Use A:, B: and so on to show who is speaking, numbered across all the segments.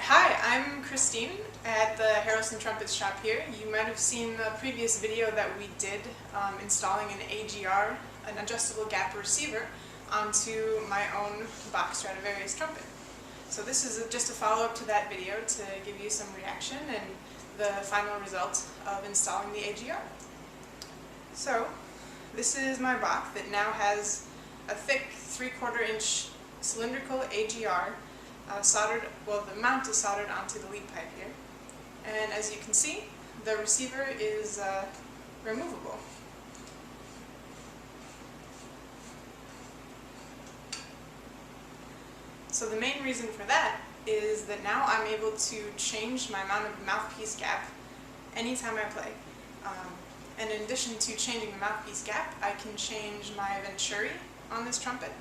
A: Hi, I'm Christine at the Harrelson Trumpets shop here. You might have seen the previous video that we did installing an AGR, an adjustable gap receiver, onto my own Bach Stradivarius trumpet. So this is just a follow-up to that video to give you some reaction and the final result of installing the AGR. So this is my Bach that now has a thick 3/4 inch cylindrical AGR soldered, well, the mount is soldered onto the lead pipe here. And as you can see, the receiver is removable. So the main reason for that is that now I'm able to change my amount of mouthpiece gap anytime I play. And in addition to changing the mouthpiece gap, I can change my venturi on this trumpet.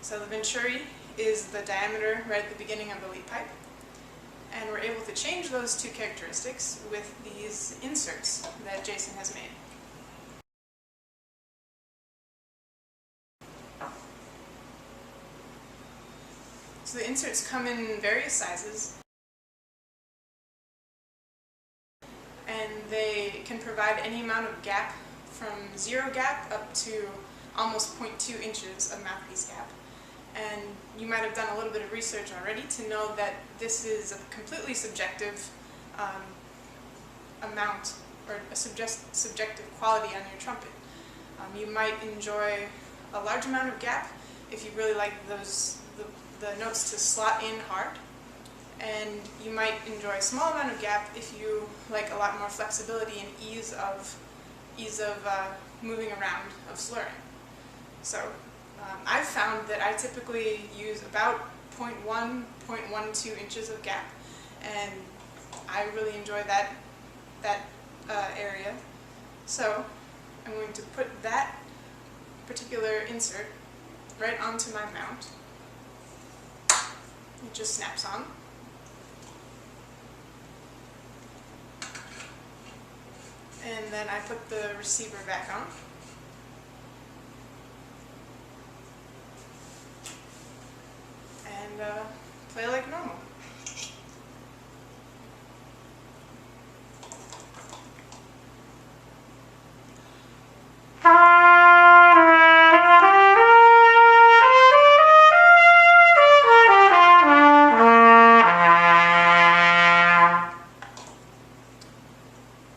A: So the venturi is the diameter right at the beginning of the lead pipe, and we're able to change those two characteristics with these inserts that Jason has made. So the inserts come in various sizes, and they can provide any amount of gap from 0 gap up to almost 0.2 inches of mouthpiece gap. And you might have done a little bit of research already to know that this is a completely subjective amount, or a subjective quality on your trumpet. You might enjoy a large amount of gap if you really like the notes to slot in hard, and you might enjoy a small amount of gap if you like a lot more flexibility and ease of moving around, of slurring. So I've found that I typically use about 0.1, 0.12 inches of gap, and I really enjoy that area. So I'm going to put that particular insert right onto my mount. It just snaps on. And then I put the receiver back on. And play like normal.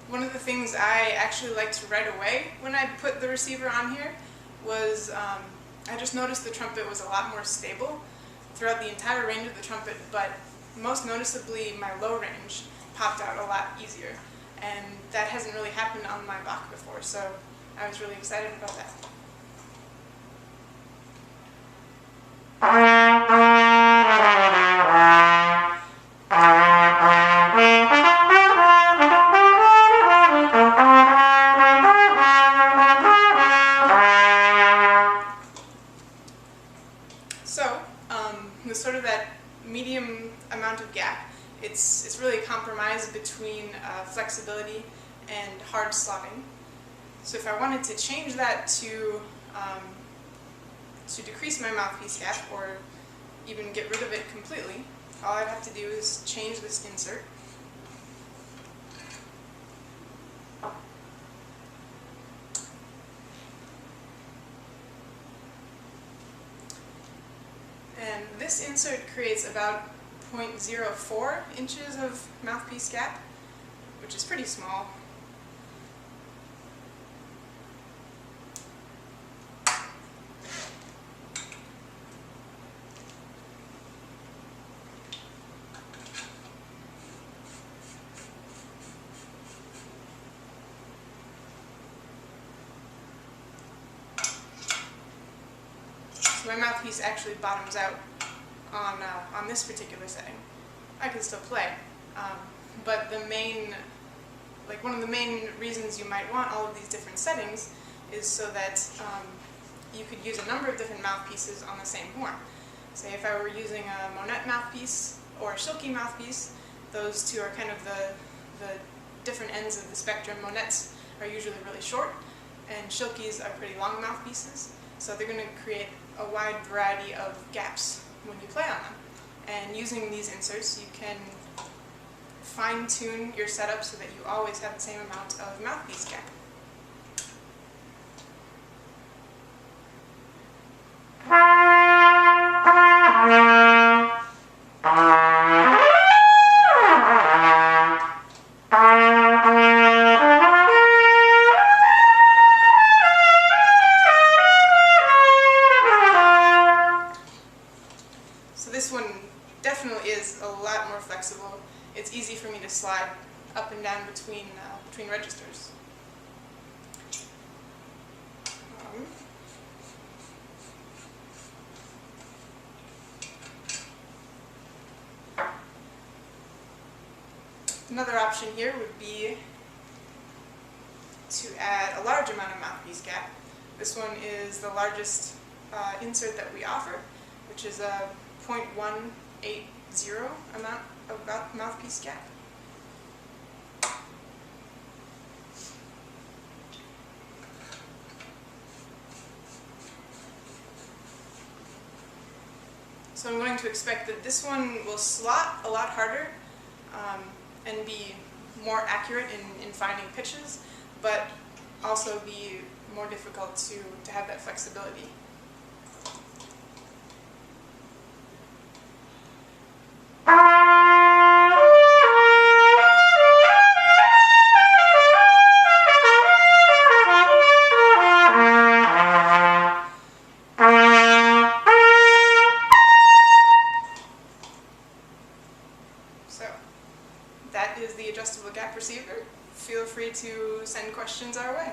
A: One of the things I actually liked right away when I put the receiver on here was I just noticed the trumpet was a lot more stable throughout the entire range of the trumpet, but most noticeably my low range popped out a lot easier, and that hasn't really happened on my Bach before, so I was really excited about that. So, with sort of that medium amount of gap, it's really a compromise between flexibility and hard slotting. So if I wanted to change that to decrease my mouthpiece gap, or even get rid of it completely, all I'd have to do is change this insert. And this insert creates about 0.04 inches of mouthpiece gap, which is pretty small. My mouthpiece actually bottoms out on this particular setting. I can still play, but one of the main reasons you might want all of these different settings is so that you could use a number of different mouthpieces on the same horn. Say if I were using a Monette mouthpiece or a Schilke mouthpiece, those two are kind of the different ends of the spectrum. Monettes are usually really short, and Schilkes are pretty long mouthpieces. So they're going to create a wide variety of gaps when you play on them. And using these inserts, you can fine-tune your setup so that you always have the same amount of mouthpiece gap. So this one definitely is a lot more flexible. It's easy for me to slide up and down between registers. Another option here would be to add a large amount of mouthpiece gap. This one is the largest insert that we offer, which is a 0.180 amount of mouthpiece gap. So I'm going to expect that this one will slot a lot harder and be more accurate in finding pitches, but also be more difficult to have that flexibility. So that is the adjustable gap receiver. Feel free to send questions our way.